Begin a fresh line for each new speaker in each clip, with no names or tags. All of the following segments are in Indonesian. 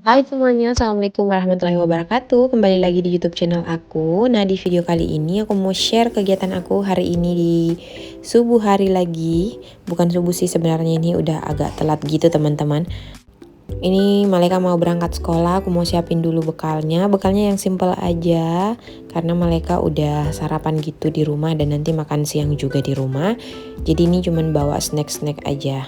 Hai semuanya, Assalamualaikum warahmatullahi wabarakatuh. Kembali lagi di YouTube channel aku. Nah, di video kali ini aku mau share kegiatan aku hari ini di subuh hari lagi. Bukan subuh sih sebenarnya, ini udah agak telat gitu teman-teman. Ini Maleka mau berangkat sekolah, aku mau siapin dulu bekalnya. Bekalnya yang simple aja, karena Maleka udah sarapan gitu di rumah dan nanti makan siang juga di rumah. Jadi ini cuman bawa snack-snack aja.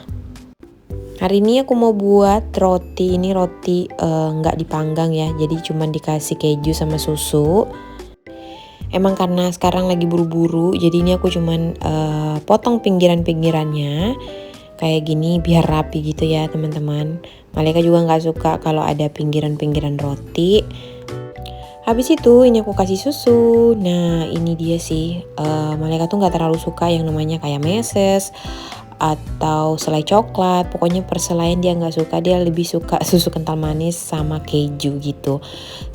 Hari ini aku mau buat roti, ini roti nggak dipanggang ya, jadi cuman dikasih keju sama susu. Emang karena sekarang lagi buru-buru, jadi ini aku cuman potong pinggiran-pinggirannya kayak gini biar rapi gitu ya teman-teman. Maleka juga nggak suka kalau ada pinggiran-pinggiran roti. Habis itu ini aku kasih susu. Nah ini dia sih, Maleka tuh nggak terlalu suka yang namanya kayak meses atau selai coklat, pokoknya perselain dia nggak suka, dia lebih suka susu kental manis sama keju gitu.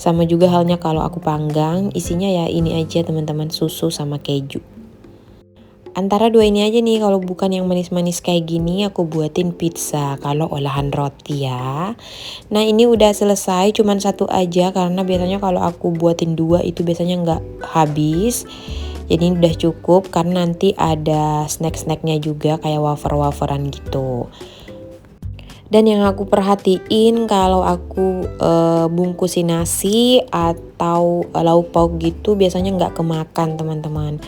Sama juga halnya kalau aku panggang, isinya ya ini aja teman-teman, susu sama keju. Antara dua ini aja nih, kalau bukan yang manis-manis kayak gini aku buatin pizza kalau olahan roti ya. Nah ini udah selesai, cuman satu aja karena biasanya kalau aku buatin dua itu biasanya nggak habis. Jadi ini udah cukup karena nanti ada snack-snacknya juga kayak wafer-waferan gitu. Dan yang aku perhatiin kalau aku bungkusin nasi atau lauk pauk gitu biasanya nggak kemakan teman-teman.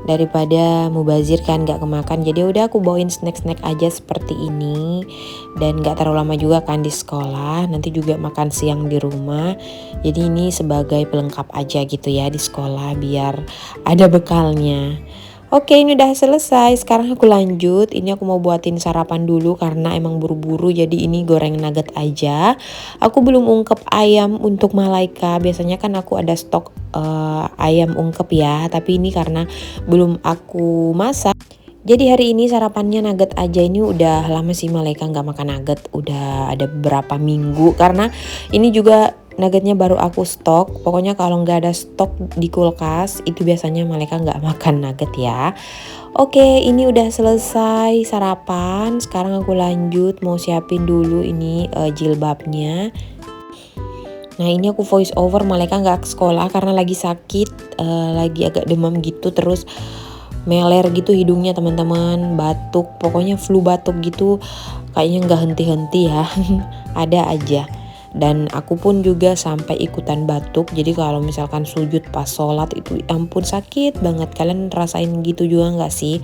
Daripada mubazir kan gak kemakan, jadi udah aku bawain snack-snack aja seperti ini. Dan gak terlalu lama juga kan di sekolah, nanti juga makan siang di rumah. Jadi ini sebagai pelengkap aja gitu ya di sekolah biar ada bekalnya. Oke, ini udah selesai. Sekarang aku lanjut. Ini aku mau buatin sarapan dulu karena emang buru-buru. Jadi ini goreng nugget aja. Aku belum ungkep ayam untuk Malaika. Biasanya kan aku ada stok ayam ungkep ya. Tapi ini karena belum aku masak. Jadi hari ini sarapannya nugget aja. Ini udah lama sih Malaika nggak makan nugget. Udah ada beberapa minggu. Karena ini juga nuggetnya baru aku stok. Pokoknya kalau nggak ada stok di kulkas itu biasanya Maleka nggak makan nugget ya. Oke, ini udah selesai sarapan. Sekarang aku lanjut mau siapin dulu ini jilbabnya. Nah ini aku voice over, Maleka nggak ke sekolah karena lagi sakit, lagi agak demam gitu, terus meler gitu hidungnya teman-teman, batuk, pokoknya flu batuk gitu, kayaknya nggak henti-henti ya. Ada aja. Dan aku pun juga sampai ikutan batuk. Jadi kalau misalkan sujud pas sholat itu ampun sakit banget. Kalian rasain gitu juga nggak sih?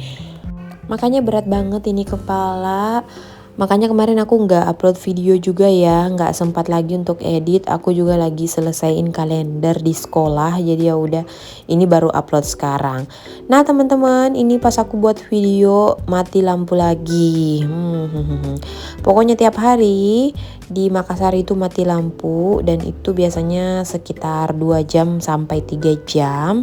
Makanya berat banget ini kepala. Makanya kemarin aku nggak upload video juga ya, nggak sempat lagi untuk edit. Aku juga lagi selesaiin kalender di sekolah, jadi ya udah ini baru upload sekarang. Nah teman-teman, ini pas aku buat video mati lampu lagi. Pokoknya tiap hari di Makassar itu mati lampu dan itu biasanya sekitar 2 jam sampai 3 jam.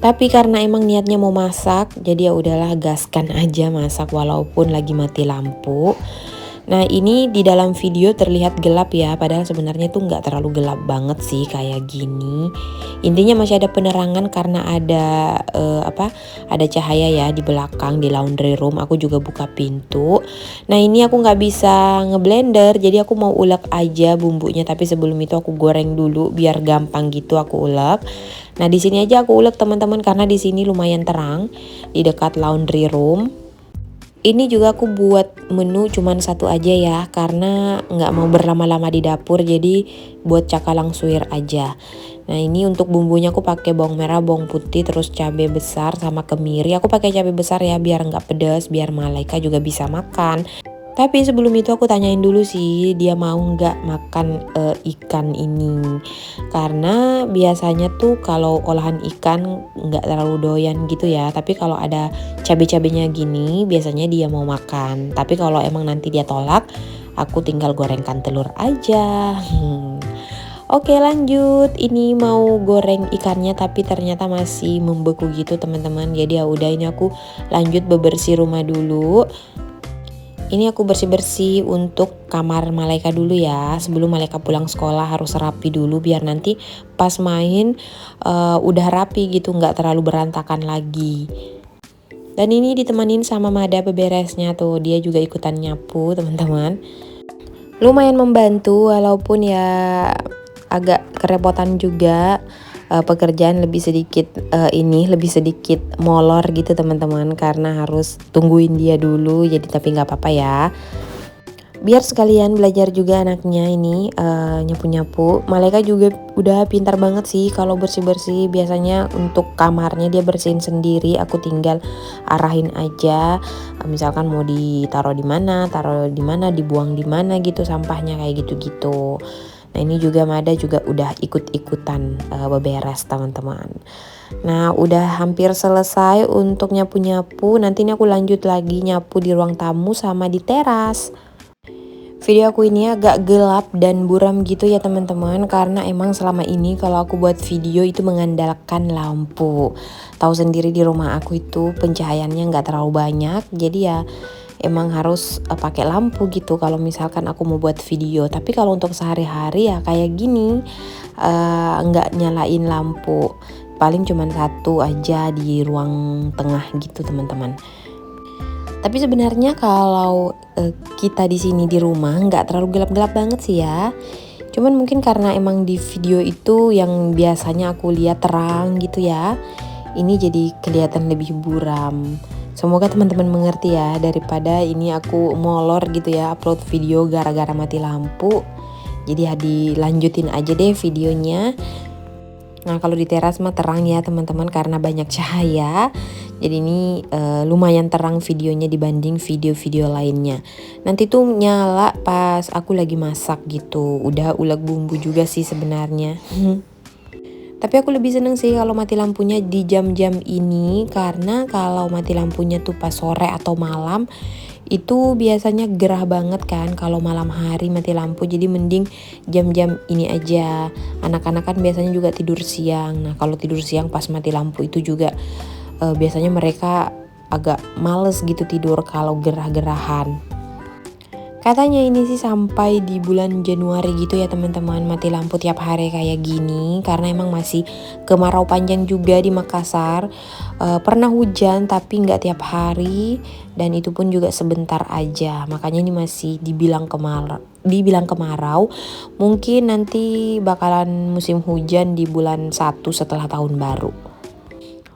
Tapi karena emang niatnya mau masak, jadi ya udahlah gaskan aja masak walaupun lagi mati lampu. Nah ini di dalam video terlihat gelap ya, padahal sebenarnya tuh nggak terlalu gelap banget sih kayak gini. Intinya masih ada penerangan karena ada ada cahaya ya di belakang di laundry room. Aku juga buka pintu. Nah ini aku nggak bisa ngeblender, jadi aku mau ulek aja bumbunya. Tapi sebelum itu aku goreng dulu biar gampang gitu aku ulek. Nah di sini aja aku ulek teman-teman karena di sini lumayan terang di dekat laundry room. Ini juga aku buat menu cuman satu aja ya karena nggak mau berlama-lama di dapur, jadi buat cakalang suwir aja. Nah ini untuk bumbunya aku pakai bawang merah, bawang putih, terus cabai besar sama kemiri. Aku pakai cabai besar ya biar nggak pedas, biar Malaika juga bisa makan. Tapi sebelum itu aku tanyain dulu sih dia mau nggak makan ikan ini. Karena biasanya tuh kalau olahan ikan nggak terlalu doyan gitu ya. Tapi kalau ada cabai-cabainya gini biasanya dia mau makan. Tapi kalau emang nanti dia tolak, aku tinggal gorengkan telur aja. Oke lanjut, ini mau goreng ikannya tapi ternyata masih membeku gitu teman-teman. Jadi ya udah ini aku lanjut bebersih rumah dulu. Ini aku bersih-bersih untuk kamar Malaika dulu ya. Sebelum Malaika pulang sekolah harus rapi dulu biar nanti pas main udah rapi gitu, nggak terlalu berantakan lagi. Dan ini ditemanin sama Mada beberesnya tuh, dia juga ikutan nyapu teman-teman. lumayan membantu walaupun ya agak kerepotan juga. Pekerjaan lebih sedikit lebih sedikit molor gitu teman-teman, karena harus tungguin dia dulu, jadi tapi nggak apa-apa ya. Biar sekalian belajar juga anaknya ini nyapu-nyapu. Malaika juga udah pintar banget sih kalau bersih-bersih. Biasanya untuk kamarnya dia bersihin sendiri, aku tinggal arahin aja. Misalkan mau ditaruh di mana, dibuang di mana gitu sampahnya, kayak gitu-gitu. Nah ini juga Mada juga udah ikut-ikutan beberes teman-teman. Nah udah hampir selesai untuk nyapu-nyapu. Nanti ini aku lanjut lagi nyapu di ruang tamu sama di teras. Video aku ini agak gelap dan buram gitu ya teman-teman, karena emang selama ini kalau aku buat video itu mengandalkan lampu. Tahu sendiri di rumah aku itu pencahayaannya nggak terlalu banyak, jadi ya emang harus pakai lampu gitu kalau misalkan aku mau buat video. Tapi kalau untuk sehari-hari ya kayak gini, nggak nyalain lampu, paling cuman satu aja di ruang tengah gitu teman-teman. Tapi sebenarnya kalau kita di sini di rumah nggak terlalu gelap-gelap banget sih ya. Cuman mungkin karena emang di video itu yang biasanya aku lihat terang gitu ya, ini jadi kelihatan lebih buram. Semoga teman-teman mengerti ya, daripada ini aku molor gitu ya upload video gara-gara mati lampu. Jadi ya dilanjutin aja deh videonya. Nah kalau di teras mah terang ya teman-teman karena banyak cahaya. Jadi ini lumayan terang videonya dibanding video-video lainnya. Nanti tuh nyala pas aku lagi masak gitu. Udah uleg bumbu juga sih sebenarnya. Tapi aku lebih seneng sih kalau mati lampunya di jam-jam ini, karena kalau mati lampunya tuh pas sore atau malam itu biasanya gerah banget kan kalau malam hari mati lampu. Jadi mending jam-jam ini aja. Anak-anak kan biasanya juga tidur siang. Nah kalau tidur siang pas mati lampu itu juga biasanya mereka agak males gitu tidur kalau gerah-gerahan. Katanya ini sih sampai di bulan Januari gitu ya teman-teman mati lampu tiap hari kayak gini, karena emang masih kemarau panjang juga di Makassar. Pernah hujan tapi nggak tiap hari, dan itu pun juga sebentar aja, makanya ini masih dibilang kemarau. Mungkin nanti bakalan musim hujan di bulan 1 setelah tahun baru.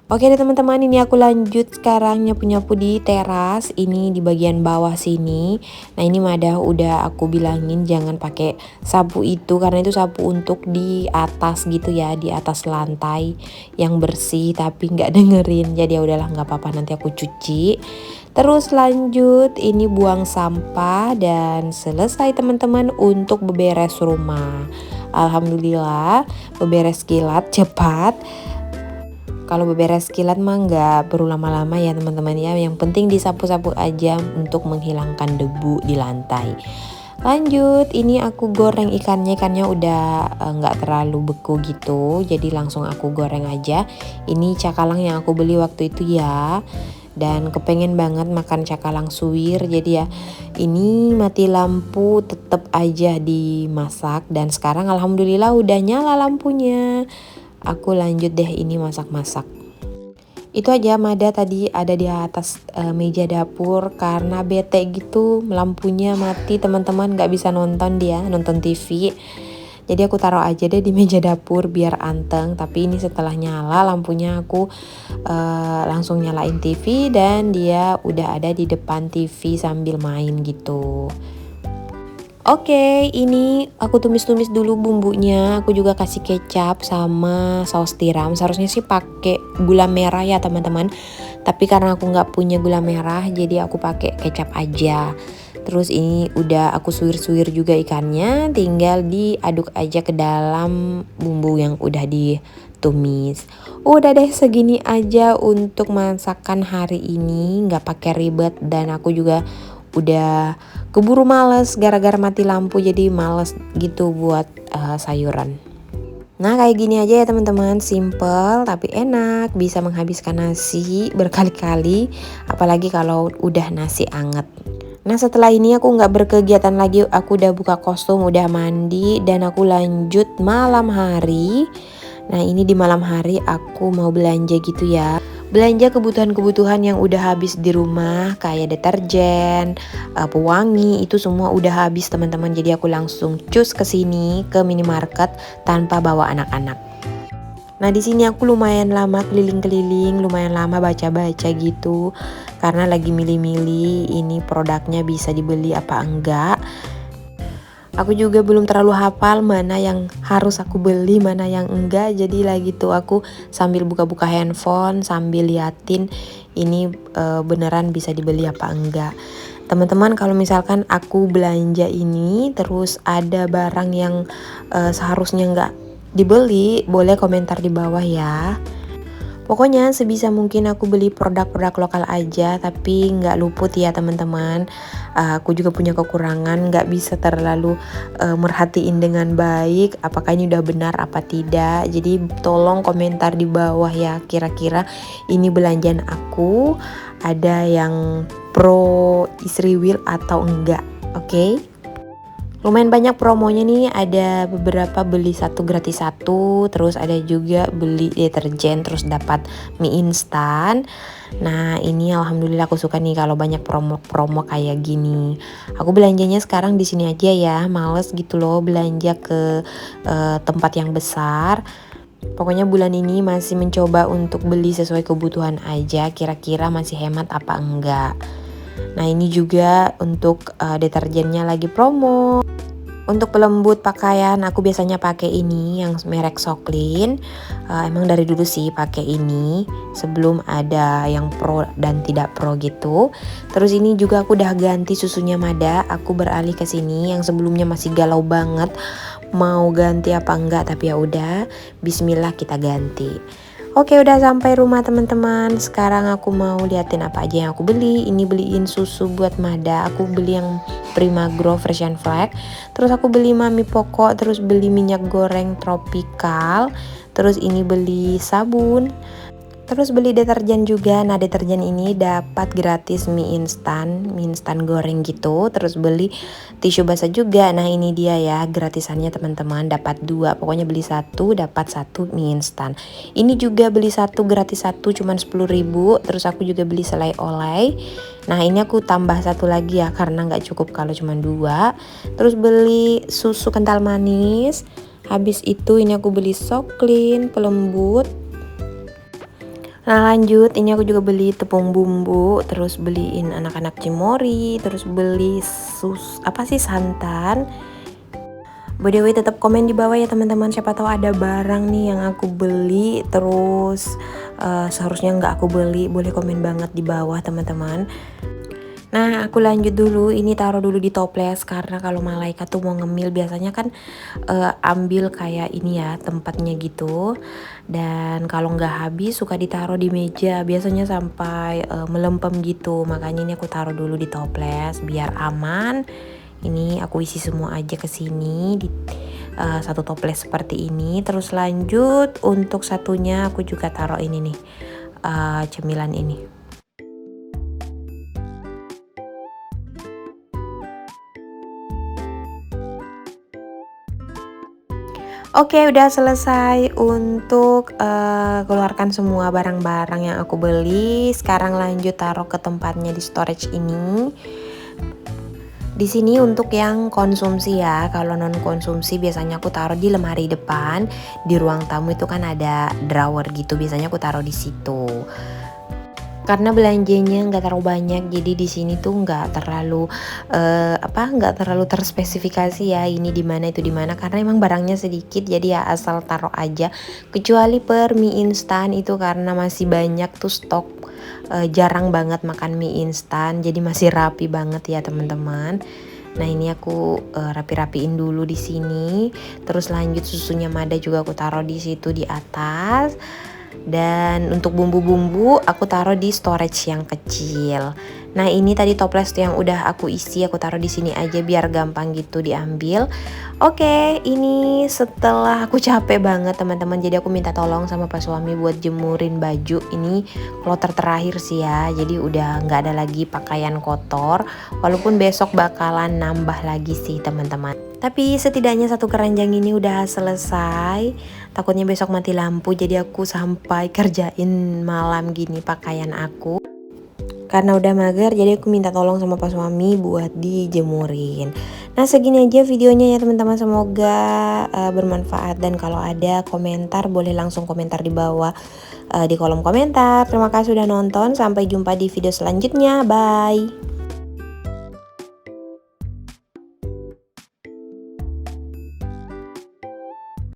Oke deh teman-teman, ini aku lanjut sekarang nyapu-nyapu di teras, ini di bagian bawah sini. Nah ini Mada udah aku bilangin jangan pakai sapu itu, karena itu sapu untuk di atas gitu ya, di atas lantai yang bersih, tapi nggak dengerin. Jadi ya udahlah nggak apa-apa, nanti aku cuci. Terus lanjut ini buang sampah dan selesai teman-teman untuk beberes rumah. Alhamdulillah beberes kilat cepat. Kalau beberes kilat mah nggak perlu lama-lama ya teman-teman ya. Yang penting disapu-sapu aja untuk menghilangkan debu di lantai. Lanjut, ini aku goreng ikannya. Ikannya udah nggak terlalu beku gitu, jadi langsung aku goreng aja. Ini cakalang yang aku beli waktu itu ya, dan kepengen banget makan cakalang suwir. Jadi ya ini mati lampu tetep aja dimasak, dan sekarang alhamdulillah udah nyala lampunya. Aku lanjut deh ini masak-masak. Itu aja Mada tadi ada di atas meja dapur karena bete gitu lampunya mati teman-teman, gak bisa nonton TV. Jadi aku taruh aja deh di meja dapur biar anteng. Tapi ini setelah nyala lampunya aku langsung nyalain TV, dan dia udah ada di depan TV sambil main gitu. Oke, ini aku tumis-tumis dulu bumbunya. Aku juga kasih kecap sama saus tiram. Seharusnya sih pakai gula merah ya teman-teman. Tapi karena aku nggak punya gula merah, jadi aku pakai kecap aja. Terus ini udah aku suwir-suwir juga ikannya. Tinggal diaduk aja ke dalam bumbu yang udah ditumis. Udah deh segini aja untuk masakan hari ini. Nggak pakai ribet, dan aku juga udah keburu males gara-gara mati lampu, jadi males gitu buat sayuran. Nah kayak gini aja ya teman-teman, simple tapi enak, bisa menghabiskan nasi berkali-kali, apalagi kalau udah nasi anget. Nah setelah ini aku nggak berkegiatan lagi, aku udah buka kostum, udah mandi, dan aku lanjut malam hari. Nah ini di malam hari aku mau belanja gitu ya. Belanja kebutuhan-kebutuhan yang udah habis di rumah kayak deterjen, pewangi itu semua udah habis teman-teman. Jadi aku langsung cus ke sini ke minimarket tanpa bawa anak-anak. Nah di sini aku lumayan lama keliling-keliling, lumayan lama baca-baca gitu karena lagi milih-milih ini produknya bisa dibeli apa enggak. Aku juga belum terlalu hafal mana yang harus aku beli, mana yang enggak. Jadi lagi tuh aku sambil buka-buka handphone, sambil liatin ini beneran bisa dibeli apa enggak. Teman-teman kalau misalkan aku belanja ini terus ada barang yang seharusnya enggak dibeli, boleh komentar di bawah ya. Pokoknya sebisa mungkin aku beli produk-produk lokal aja, tapi nggak luput ya teman-teman. Aku juga punya kekurangan, nggak bisa terlalu merhatiin dengan baik apakah ini udah benar apa tidak. Jadi tolong komentar di bawah ya, kira-kira ini belanjaan aku ada yang pro istri wheel atau enggak, oke? Lumayan banyak promonya nih, ada beberapa beli satu gratis satu, terus ada juga beli deterjen terus dapat mie instan. Nah ini alhamdulillah aku suka nih kalau banyak promo-promo kayak gini. Aku belanjanya sekarang di sini aja ya, males gitu loh belanja ke tempat yang besar. Pokoknya bulan ini masih mencoba untuk beli sesuai kebutuhan aja, kira-kira masih hemat apa enggak. Nah ini juga untuk deterjennya lagi promo. Untuk pelembut pakaian aku biasanya pakai ini yang merek Soclean. Emang dari dulu sih pakai ini sebelum ada yang pro dan tidak pro gitu. Terus ini juga aku udah ganti susunya Mada. Aku beralih ke sini yang sebelumnya masih galau banget mau ganti apa enggak, tapi ya udah bismillah kita ganti. Oke udah sampai rumah teman-teman. Sekarang aku mau liatin apa aja yang aku beli. Ini beliin susu buat Mada. Aku beli yang Prima Grow Frisian Flag. Terus aku beli Mami Poko. Terus beli minyak goreng tropical. Terus ini beli sabun. Terus beli deterjen juga. Nah deterjen ini dapat gratis mie instan goreng gitu. Terus beli tisu basah juga. Nah ini dia ya gratisannya teman-teman, dapat 2. Pokoknya beli 1 dapat 1 mie instan. Ini juga beli 1 gratis 1 cuman 10.000. Terus aku juga beli selai oleh. Nah ini aku tambah 1 lagi ya karena nggak cukup kalau cuma 2. Terus beli susu kental manis. Habis itu ini aku beli Soclean pelembut. Nah lanjut, ini aku juga beli tepung bumbu, terus beliin anak-anak cimori, terus beli santan. By the way tetap komen di bawah ya teman-teman, siapa tahu ada barang nih yang aku beli terus seharusnya nggak aku beli, boleh komen banget di bawah teman-teman. Nah aku lanjut dulu, ini taruh dulu di toples karena kalau malaikat tuh mau ngemil biasanya kan ambil kayak ini ya tempatnya gitu. Dan kalau nggak habis suka ditaruh di meja biasanya sampai melempem gitu, makanya ini aku taruh dulu di toples biar aman. Ini aku isi semua aja ke sini di satu toples seperti ini. Terus lanjut untuk satunya aku juga taruh ini nih cemilan ini. Oke udah selesai untuk keluarkan semua barang-barang yang aku beli. Sekarang lanjut taruh ke tempatnya di storage ini. Di sini untuk yang konsumsi ya, kalau non konsumsi biasanya aku taruh di lemari depan. Di ruang tamu itu kan ada drawer gitu, biasanya aku taruh di situ. Karena belanjanya nggak terlalu banyak, jadi di sini tuh nggak terlalu terspesifikasi ya ini di mana itu di mana, karena emang barangnya sedikit jadi ya asal taruh aja. Kecuali per mie instan itu karena masih banyak tuh stok, jarang banget makan mie instan jadi masih rapi banget ya teman-teman. Nah ini aku rapi-rapiin dulu di sini. Terus lanjut susunya Mada juga aku taruh di situ di atas. Dan untuk bumbu-bumbu aku taruh di storage yang kecil. Nah ini tadi toples yang udah aku isi aku taruh di sini aja biar gampang gitu diambil. Oke, ini setelah aku capek banget teman-teman, jadi aku minta tolong sama Pak suami buat jemurin baju. Ini kloter terakhir sih ya, jadi udah nggak ada lagi pakaian kotor. Walaupun besok bakalan nambah lagi sih teman-teman. Tapi setidaknya satu keranjang ini udah selesai. Takutnya besok mati lampu, jadi aku sampai kerjain malam gini pakaian aku. Karena udah mager, jadi aku minta tolong sama pas suami buat dijemurin. Nah segini aja videonya ya teman-teman, semoga bermanfaat. Dan kalau ada komentar boleh langsung komentar di bawah di kolom komentar. Terima kasih sudah nonton, sampai jumpa di video selanjutnya, bye.